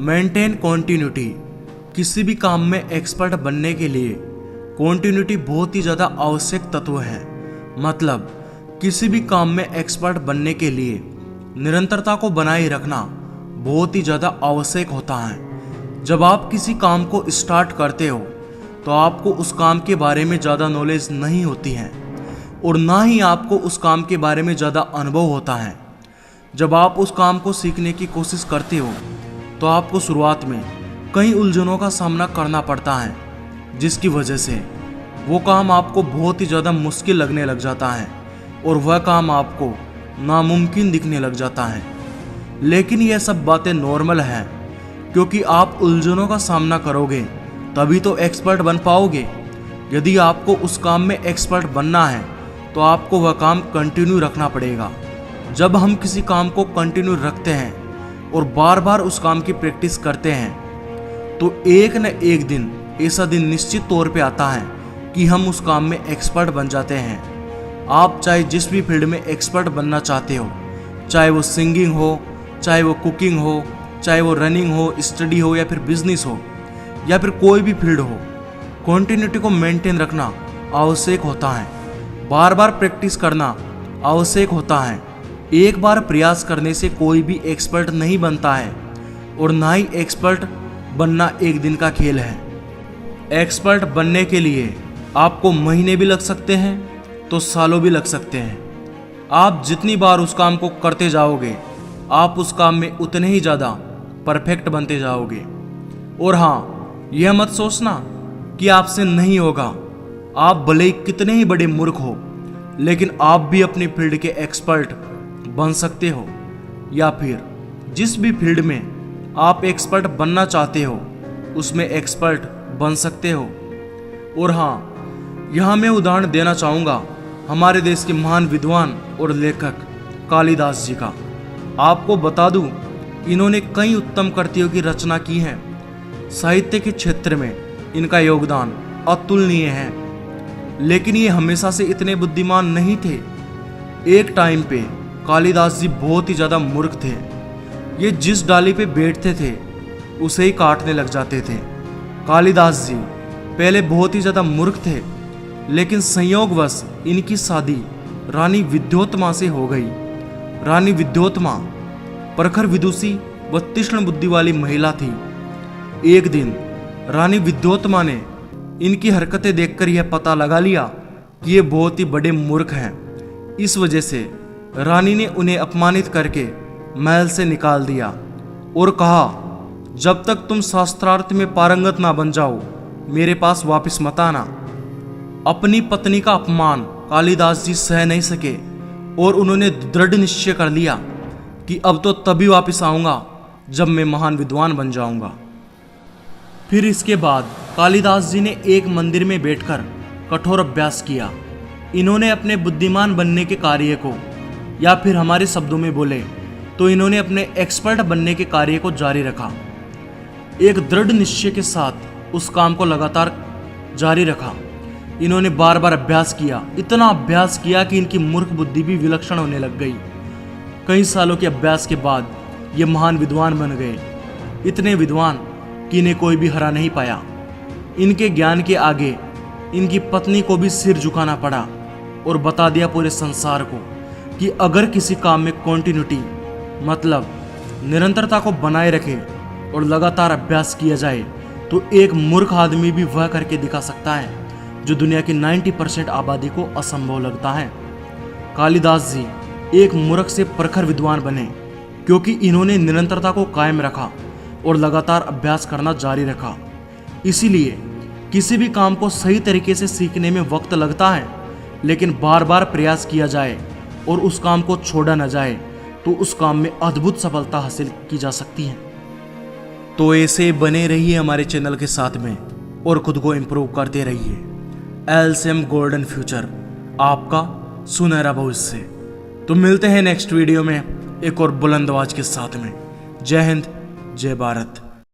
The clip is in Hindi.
Maintain continuity. किसी भी काम में एक्सपर्ट बनने के लिए कॉन्टिन्यूटी बहुत ही ज़्यादा आवश्यक तत्व है। मतलब किसी भी काम में एक्सपर्ट बनने के लिए निरंतरता को बनाए रखना बहुत ही ज़्यादा आवश्यक होता है। जब आप किसी काम को स्टार्ट करते हो तो आपको उस काम के बारे में ज़्यादा नॉलेज नहीं होती है और ना ही आपको उस काम के बारे में ज़्यादा अनुभव होता है। जब आप उस काम को सीखने की कोशिश करते हो तो आपको शुरुआत में कई उलझनों का सामना करना पड़ता है, जिसकी वजह से वो काम आपको बहुत ही ज़्यादा मुश्किल लगने लग जाता है और वह काम आपको नामुमकिन दिखने लग जाता है। लेकिन यह सब बातें नॉर्मल हैं, क्योंकि आप उलझनों का सामना करोगे तभी तो एक्सपर्ट बन पाओगे। यदि आपको उस काम में एक्सपर्ट बनना है तो आपको वह काम कंटिन्यू रखना पड़ेगा। जब हम किसी काम को कंटिन्यू रखते हैं और बार बार उस काम की प्रैक्टिस करते हैं तो एक न एक दिन ऐसा दिन निश्चित तौर पे आता है कि हम उस काम में एक्सपर्ट बन जाते हैं। आप चाहे जिस भी फील्ड में एक्सपर्ट बनना चाहते हो, चाहे वो सिंगिंग हो, चाहे वो कुकिंग हो, चाहे वो रनिंग हो, स्टडी हो या फिर बिजनेस हो या फिर कोई भी फील्ड हो, कॉन्टिन्यूटी को मेंटेन रखना आवश्यक होता है। बार बार प्रैक्टिस करना आवश्यक होता है। एक बार प्रयास करने से कोई भी एक्सपर्ट नहीं बनता है और ना ही एक्सपर्ट बनना एक दिन का खेल है। एक्सपर्ट बनने के लिए आपको महीने भी लग सकते हैं तो सालों भी लग सकते हैं। आप जितनी बार उस काम को करते जाओगे आप उस काम में उतने ही ज़्यादा परफेक्ट बनते जाओगे। और हाँ, यह मत सोचना कि आपसे नहीं होगा। आप भले ही कितने ही बड़े मूर्ख हो, लेकिन आप भी अपनी फील्ड के एक्सपर्ट बन सकते हो, या फिर जिस भी फील्ड में आप एक्सपर्ट बनना चाहते हो उसमें एक्सपर्ट बन सकते हो। और हाँ, यहाँ मैं उदाहरण देना चाहूँगा हमारे देश के महान विद्वान और लेखक कालिदास जी का। आपको बता दूँ, इन्होंने कई उत्तम कृतियों की रचना की है। साहित्य के क्षेत्र में इनका योगदान अतुलनीय है, लेकिन ये हमेशा से इतने बुद्धिमान नहीं थे। एक टाइम पे कालिदास जी बहुत ही ज़्यादा मूर्ख थे। ये जिस डाली पे बैठते थे उसे ही काटने लग जाते थे। कालिदास जी पहले बहुत ही ज़्यादा मूर्ख थे, लेकिन संयोगवश इनकी शादी रानी विद्योत्मा से हो गई। रानी विद्योत्मा प्रखर विदुषी व तीक्ष्ण बुद्धि वाली महिला थी। एक दिन रानी विद्योत्मा ने इनकी हरकतें देखकर यह पता लगा लिया कि ये बहुत ही बड़े मूर्ख हैं। इस वजह से रानी ने उन्हें अपमानित करके महल से निकाल दिया और कहा, जब तक तुम शास्त्रार्थ में पारंगत ना बन जाओ मेरे पास वापस मत आना। अपनी पत्नी का अपमान कालिदास जी सह नहीं सके और उन्होंने दृढ़ निश्चय कर लिया कि अब तो तभी वापस आऊँगा जब मैं महान विद्वान बन जाऊँगा। फिर इसके बाद कालिदास जी ने एक मंदिर में बैठकर कठोर अभ्यास किया। इन्होंने अपने बुद्धिमान बनने के कार्य को, या फिर हमारे शब्दों में बोले तो इन्होंने अपने एक्सपर्ट बनने के कार्य को जारी रखा। एक दृढ़ निश्चय के साथ उस काम को लगातार जारी रखा। इन्होंने बार बार अभ्यास किया, इतना अभ्यास किया कि इनकी मूर्ख बुद्धि भी विलक्षण होने लग गई। कई सालों के अभ्यास के बाद ये महान विद्वान बन गए, इतने विद्वान कि इन्हें कोई भी हरा नहीं पाया। इनके ज्ञान के आगे इनकी पत्नी को भी सिर झुकाना पड़ा और बता दिया पूरे संसार को कि अगर किसी काम में कॉन्टिन्यूटी मतलब निरंतरता को बनाए रखे और लगातार अभ्यास किया जाए तो एक मूर्ख आदमी भी वह करके दिखा सकता है जो दुनिया की 90% आबादी को असंभव लगता है। कालिदास जी एक मूर्ख से प्रखर विद्वान बने क्योंकि इन्होंने निरंतरता को कायम रखा और लगातार अभ्यास करना जारी रखा। इसीलिए किसी भी काम को सही तरीके से सीखने में वक्त लगता है, लेकिन बार बार प्रयास किया जाए और उस काम को छोड़ा न जाए तो उस काम में अद्भुत सफलता हासिल की जा सकती है। तो ऐसे बने रहिए हमारे चैनल के साथ में और खुद को इम्प्रूव करते रहिए। LCM गोल्डन फ्यूचर, आपका सुनहरा भविष्य। तो मिलते हैं नेक्स्ट वीडियो में एक और बुलंद आवाज के साथ में। जय हिंद, जय भारत।